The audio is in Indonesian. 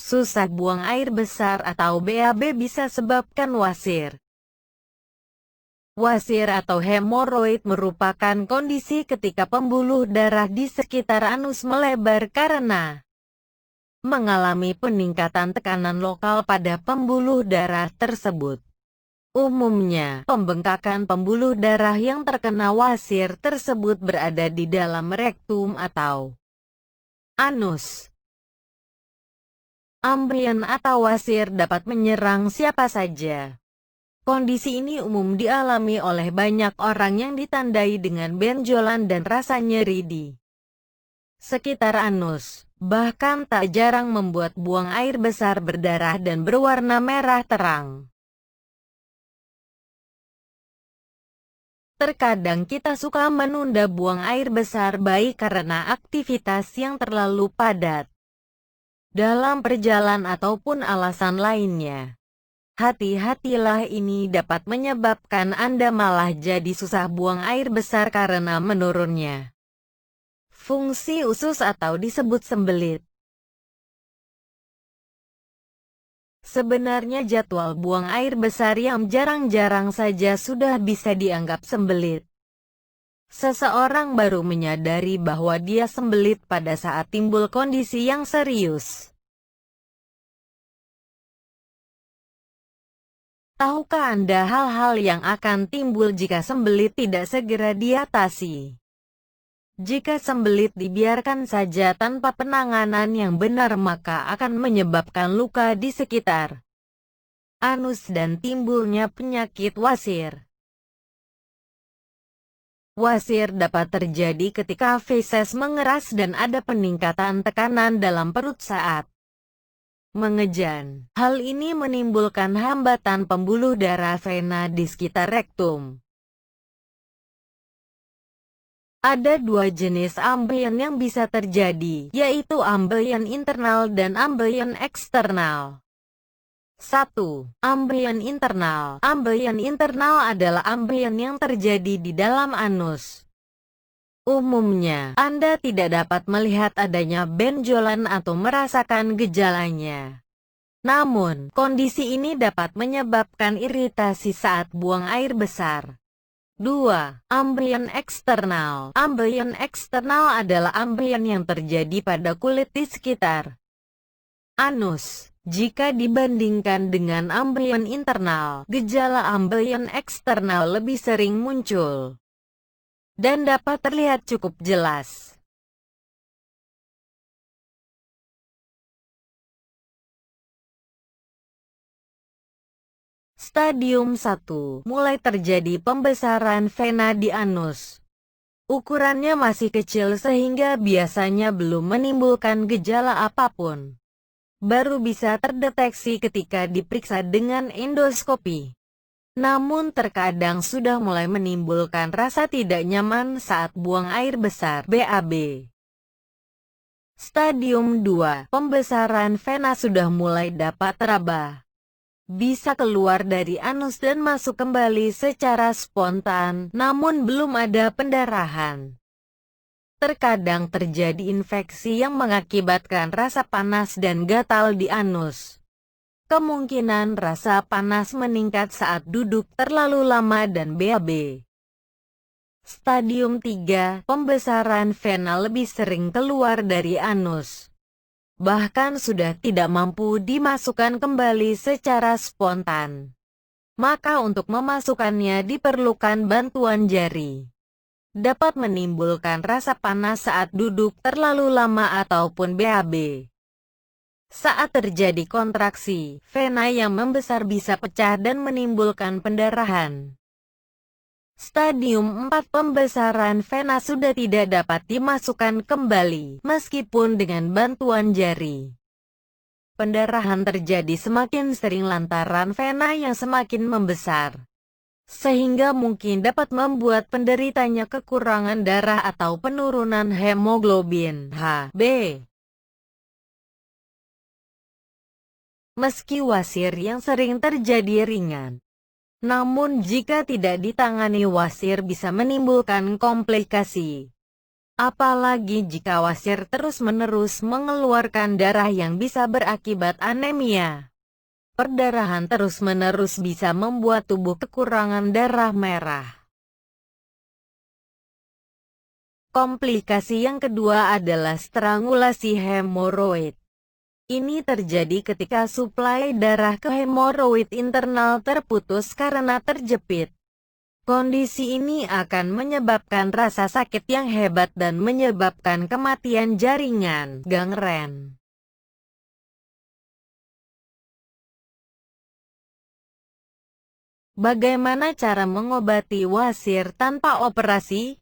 Susah buang air besar atau BAB bisa sebabkan wasir. Wasir atau hemoroid merupakan kondisi ketika pembuluh darah di sekitar anus melebar karena mengalami peningkatan tekanan lokal pada pembuluh darah tersebut. Umumnya, pembengkakan pembuluh darah yang terkena wasir tersebut berada di dalam rektum atau anus. Ambeien atau wasir dapat menyerang siapa saja. Kondisi ini umum dialami oleh banyak orang yang ditandai dengan benjolan dan rasa nyeri di sekitar anus. Bahkan tak jarang membuat buang air besar berdarah dan berwarna merah terang. Terkadang kita suka menunda buang air besar baik karena aktivitas yang terlalu padat dalam perjalanan ataupun alasan lainnya. Hati-hatilah, ini dapat menyebabkan Anda malah jadi susah buang air besar karena menurunnya fungsi usus atau disebut sembelit. Sebenarnya jadwal buang air besar yang jarang-jarang saja sudah bisa dianggap sembelit. Seseorang baru menyadari bahwa dia sembelit pada saat timbul kondisi yang serius. Tahukah Anda hal-hal yang akan timbul jika sembelit tidak segera diatasi? Jika sembelit dibiarkan saja tanpa penanganan yang benar, maka akan menyebabkan luka di sekitar anus dan timbulnya penyakit wasir. Wasir dapat terjadi ketika feses mengeras dan ada peningkatan tekanan dalam perut saat mengejan. Hal ini menimbulkan hambatan pembuluh darah vena di sekitar rektum. Ada dua jenis ambeien yang bisa terjadi, yaitu ambeien internal dan ambeien eksternal. 1. Ambeien internal. Ambeien internal adalah ambeien yang terjadi di dalam anus. Umumnya, Anda tidak dapat melihat adanya benjolan atau merasakan gejalanya. Namun, kondisi ini dapat menyebabkan iritasi saat buang air besar. 2. Ambeien eksternal. Ambeien eksternal adalah ambeien yang terjadi pada kulit di sekitar anus. Jika dibandingkan dengan ambeien internal, gejala ambeien eksternal lebih sering muncul dan dapat terlihat cukup jelas. Stadium 1. Mulai terjadi pembesaran vena di anus. Ukurannya masih kecil sehingga biasanya belum menimbulkan gejala apapun. Baru bisa terdeteksi ketika diperiksa dengan endoskopi. Namun terkadang sudah mulai menimbulkan rasa tidak nyaman saat buang air besar (BAB). Stadium 2. Pembesaran vena sudah mulai dapat teraba. Bisa keluar dari anus dan masuk kembali secara spontan, namun belum ada pendarahan. Terkadang terjadi infeksi yang mengakibatkan rasa panas dan gatal di anus. Kemungkinan rasa panas meningkat saat duduk terlalu lama dan BAB. Stadium 3. Pembesaran vena lebih sering keluar dari anus. Bahkan sudah tidak mampu dimasukkan kembali secara spontan. Maka untuk memasukkannya diperlukan bantuan jari. Dapat menimbulkan rasa panas saat duduk terlalu lama ataupun BAB. Saat terjadi kontraksi, vena yang membesar bisa pecah dan menimbulkan pendarahan. Stadium 4. Pembesaran vena sudah tidak dapat dimasukkan kembali, meskipun dengan bantuan jari. Pendarahan terjadi semakin sering lantaran vena yang semakin membesar, sehingga mungkin dapat membuat penderitanya kekurangan darah atau penurunan hemoglobin Hb. Meski wasir yang sering terjadi ringan, namun jika tidak ditangani wasir bisa menimbulkan komplikasi. Apalagi jika wasir terus-menerus mengeluarkan darah yang bisa berakibat anemia. Perdarahan terus-menerus bisa membuat tubuh kekurangan darah merah. Komplikasi yang kedua adalah strangulasi hemoroid. Ini terjadi ketika suplai darah ke hemoroid internal terputus karena terjepit. Kondisi ini akan menyebabkan rasa sakit yang hebat dan menyebabkan kematian jaringan, gangren. Bagaimana cara mengobati wasir tanpa operasi?